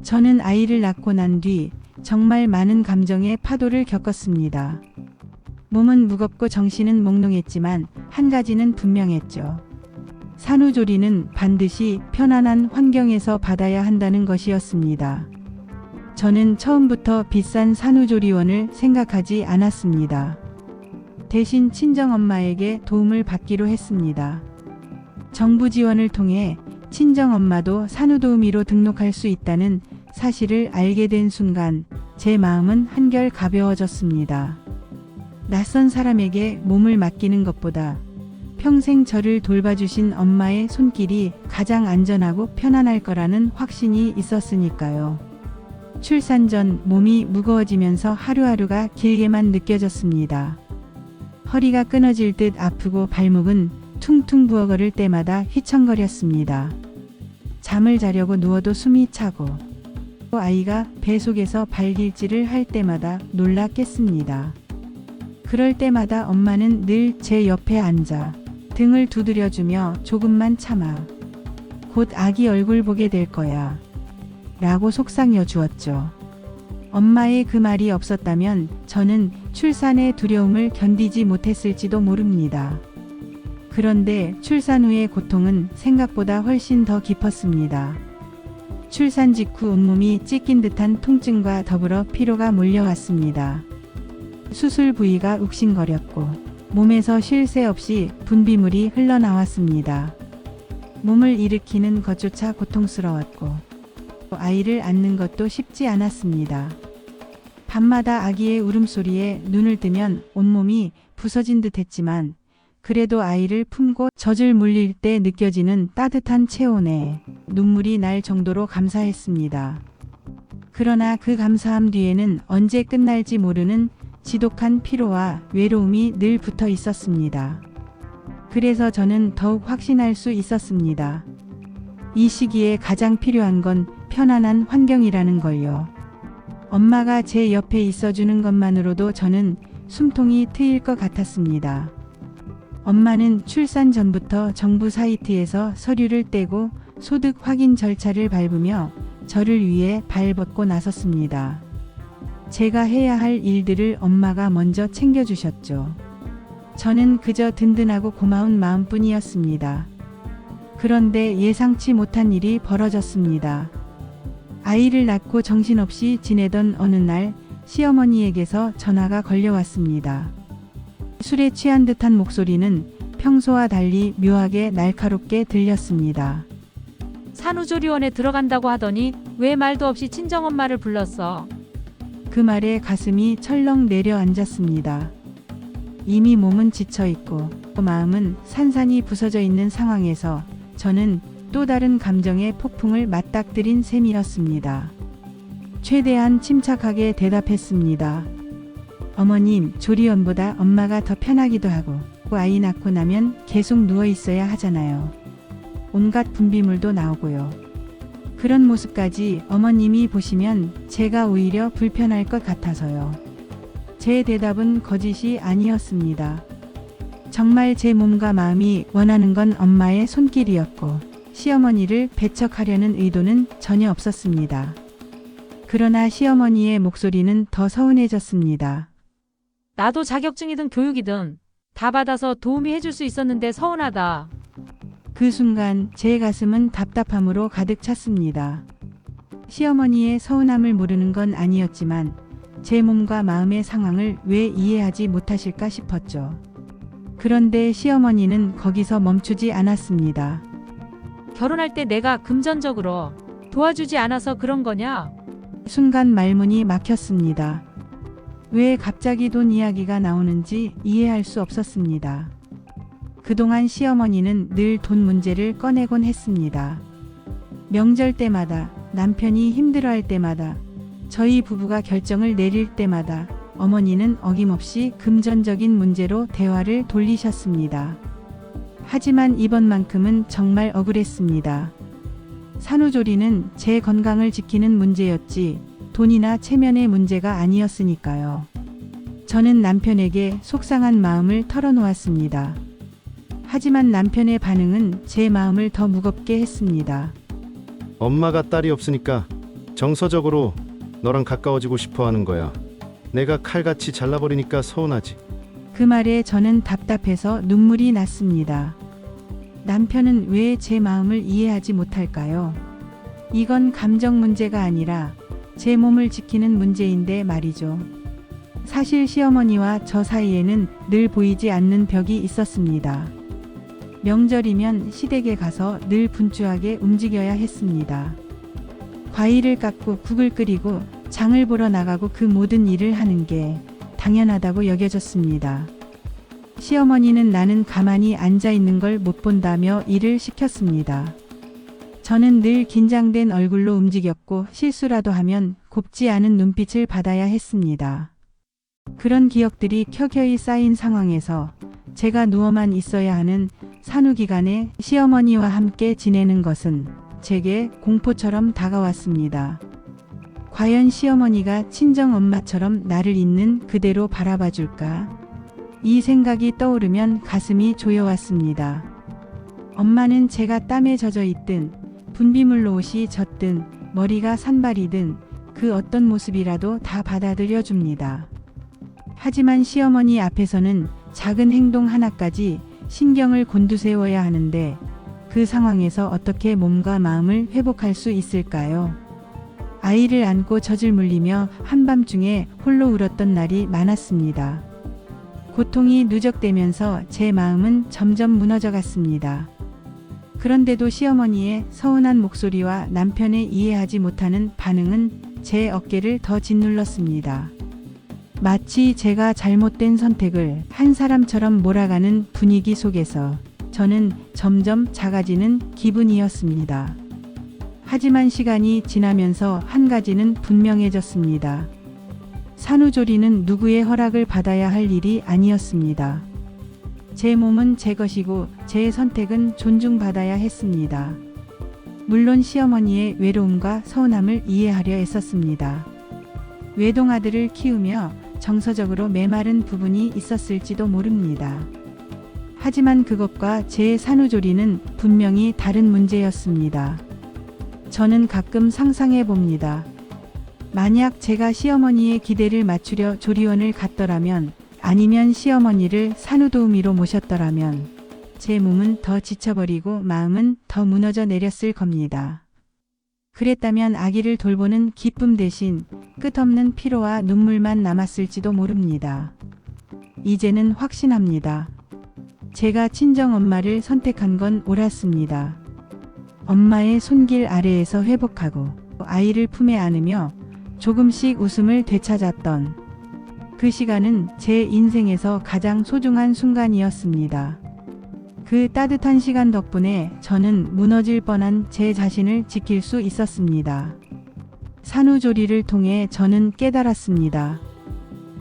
저는 아이를 낳고 난 뒤 정말 많은 감정의 파도를 겪었습니다. 몸은 무겁고 정신은 몽롱했지만 한 가지는 분명했죠. 산후조리는 반드시 편안한 환경에서 받아야 한다는 것이었습니다. 저는 처음부터 비싼 산후조리원을 생각하지 않았습니다. 대신 친정엄마에게 도움을 받기로 했습니다. 정부 지원을 통해 친정엄마도 산후도우미로 등록할 수 있다는 사실을 알게 된 순간 제 마음은 한결 가벼워졌습니다. 낯선 사람에게 몸을 맡기는 것보다 평생 저를 돌봐주신 엄마의 손길이 가장 안전하고 편안할 거라는 확신이 있었으니까요. 출산 전 몸이 무거워지면서 하루하루가 길게만 느껴졌습니다. 허리가 끊어질 듯 아프고 발목은 퉁퉁 부어거릴 때마다 휘청거렸습니다. 잠을 자려고 누워도 숨이 차고 또 아이가 배 속에서 발길질을 할 때마다 놀라 깼습니다. 그럴 때마다 엄마는 늘 제 옆에 앉아 등을 두드려주며 조금만 참아. 곧 아기 얼굴 보게 될 거야. 라고 속삭여 주었죠. 엄마의 그 말이 없었다면 저는 출산의 두려움을 견디지 못했을지도 모릅니다. 그런데 출산 후의 고통은 생각보다 훨씬 더 깊었습니다. 출산 직후 온몸이 찢긴 듯한 통증과 더불어 피로가 몰려왔습니다. 수술 부위가 욱신거렸고 몸에서 쉴 새 없이 분비물이 흘러나왔습니다. 몸을 일으키는 것조차 고통스러웠고 아이를 안는 것도 쉽지 않았습니다. 밤마다 아기의 울음소리에 눈을 뜨면 온몸이 부서진 듯 했지만 그래도 아이를 품고 젖을 물릴 때 느껴지는 따뜻한 체온에 눈물이 날 정도로 감사했습니다. 그러나 그 감사함 뒤에는 언제 끝날지 모르는 지독한 피로와 외로움이 늘 붙어 있었습니다. 그래서 저는 더욱 확신할 수 있었습니다. 이 시기에 가장 필요한 건 편안한 환경이라는 걸요. 엄마가 제 옆에 있어주는 것만으로도 저는 숨통이 트일 것 같았습니다. 엄마는 출산 전부터 정부 사이트에서 서류를 떼고 소득 확인 절차를 밟으며 저를 위해 발벗고 나섰습니다. 제가 해야 할 일들을 엄마가 먼저 챙겨주셨죠. 저는 그저 든든하고 고마운 마음뿐이었습니다. 그런데 예상치 못한 일이 벌어졌습니다. 아이를 낳고 정신없이 지내던 어느 날 시어머니에게서 전화가 걸려왔습니다. 술에 취한 듯한 목소리는 평소와 달리 묘하게 날카롭게 들렸습니다. 산후조리원에 들어간다고 하더니 왜 말도 없이 친정엄마를 불렀어? 그 말에 가슴이 철렁 내려앉았습니다. 이미 몸은 지쳐있고 마음은 산산이 부서져 있는 상황에서 저는 또 다른 감정의 폭풍을 맞닥뜨린 셈이었습니다. 최대한 침착하게 대답했습니다. 어머님, 조리원보다 엄마가 더 편하기도 하고 아이 낳고 나면 계속 누워 있어야 하잖아요. 온갖 분비물도 나오고요. 그런 모습까지 어머님이 보시면 제가 오히려 불편할 것 같아서요. 제 대답은 거짓이 아니었습니다. 정말 제 몸과 마음이 원하는 건 엄마의 손길이었고 시어머니를 배척하려는 의도는 전혀 없었습니다. 그러나 시어머니의 목소리는 더 서운해졌습니다. 나도 자격증이든 교육이든 다 받아서 도움이 해줄 수 있었는데 서운하다. 그 순간 제 가슴은 답답함으로 가득 찼습니다. 시어머니의 서운함을 모르는 건 아니었지만 제 몸과 마음의 상황을 왜 이해하지 못하실까 싶었죠. 그런데 시어머니는 거기서 멈추지 않았습니다. 결혼할 때 내가 금전적으로 도와주지 않아서 그런 거냐? 순간 말문이 막혔습니다. 왜 갑자기 돈 이야기가 나오는지 이해할 수 없었습니다. 그동안 시어머니는 늘 돈 문제를 꺼내곤 했습니다. 명절 때마다, 남편이 힘들어할 때마다, 저희 부부가 결정을 내릴 때마다 어머니는 어김없이 금전적인 문제로 대화를 돌리셨습니다. 하지만 이번만큼은 정말 억울했습니다. 산후조리는 제 건강을 지키는 문제였지 돈이나 체면의 문제가 아니었으니까요. 저는 남편에게 속상한 마음을 털어놓았습니다. 하지만 남편의 반응은 제 마음을 더 무겁게 했습니다. 엄마가 딸이 없으니까 정서적으로 너랑 가까워지고 싶어 하는 거야. 내가 칼같이 잘라버리니까 서운하지. 그 말에 저는 답답해서 눈물이 났습니다. 남편은 왜 제 마음을 이해하지 못할까요? 이건 감정 문제가 아니라 제 몸을 지키는 문제인데 말이죠. 사실 시어머니와 저 사이에는 늘 보이지 않는 벽이 있었습니다. 명절이면 시댁에 가서 늘 분주하게 움직여야 했습니다. 과일을 깎고 국을 끓이고 장을 보러 나가고 그 모든 일을 하는 게 당연하다고 여겨졌습니다. 시어머니는 나는 가만히 앉아 있는 걸 못 본다며 일을 시켰습니다. 저는 늘 긴장된 얼굴로 움직였고 실수라도 하면 곱지 않은 눈빛을 받아야 했습니다. 그런 기억들이 켜켜이 쌓인 상황에서 제가 누워만 있어야 하는 산후 기간에 시어머니와 함께 지내는 것은 제게 공포처럼 다가왔습니다. 과연 시어머니가 친정 엄마처럼 나를 있는 그대로 바라봐 줄까? 이 생각이 떠오르면 가슴이 조여왔습니다. 엄마는 제가 땀에 젖어 있든 분비물로 옷이 젖든 머리가 산발이든 그 어떤 모습이라도 다 받아들여 줍니다. 하지만 시어머니 앞에서는 작은 행동 하나까지 신경을 곤두세워야 하는데 그 상황에서 어떻게 몸과 마음을 회복할 수 있을까요? 아이를 안고 젖을 물리며 한밤중에 홀로 울었던 날이 많았습니다. 고통이 누적되면서 제 마음은 점점 무너져 갔습니다. 그런데도 시어머니의 서운한 목소리와 남편의 이해하지 못하는 반응은 제 어깨를 더 짓눌렀습니다. 마치 제가 잘못된 선택을 한 사람처럼 몰아가는 분위기 속에서 저는 점점 작아지는 기분이었습니다. 하지만 시간이 지나면서 한 가지는 분명해졌습니다. 산후조리는 누구의 허락을 받아야 할 일이 아니었습니다. 제 몸은 제 것이고 제 선택은 존중받아야 했습니다. 물론 시어머니의 외로움과 서운함을 이해하려 애썼습니다. 외동아들을 키우며 정서적으로 메마른 부분이 있었을지도 모릅니다. 하지만 그것과 제 산후조리는 분명히 다른 문제였습니다. 저는 가끔 상상해 봅니다. 만약 제가 시어머니의 기대를 맞추려 조리원을 갔더라면, 아니면 시어머니를 산후도우미로 모셨더라면 제 몸은 더 지쳐버리고 마음은 더 무너져 내렸을 겁니다. 그랬다면 아기를 돌보는 기쁨 대신 끝없는 피로와 눈물만 남았을지도 모릅니다. 이제는 확신합니다. 제가 친정엄마를 선택한 건 옳았습니다. 엄마의 손길 아래에서 회복하고 아이를 품에 안으며 조금씩 웃음을 되찾았던 그 시간은 제 인생에서 가장 소중한 순간이었습니다. 그 따뜻한 시간 덕분에 저는 무너질 뻔한 제 자신을 지킬 수 있었습니다. 산후조리를 통해 저는 깨달았습니다.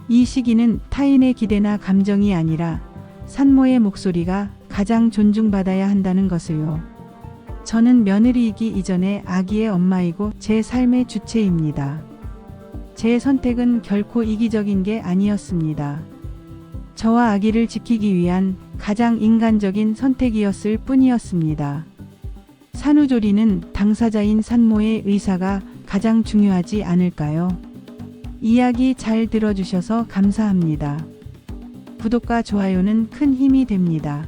이 시기는 타인의 기대나 감정이 아니라 산모의 목소리가 가장 존중받아야 한다는 것을요. 저는 며느리이기 이전에 아기의 엄마이고 제 삶의 주체입니다. 제 선택은 결코 이기적인 게 아니었습니다. 저와 아기를 지키기 위한 가장 인간적인 선택이었을 뿐이었습니다. 산후조리는 당사자인 산모의 의사가 가장 중요하지 않을까요? 이야기 잘 들어주셔서 감사합니다. 구독과 좋아요는 큰 힘이 됩니다.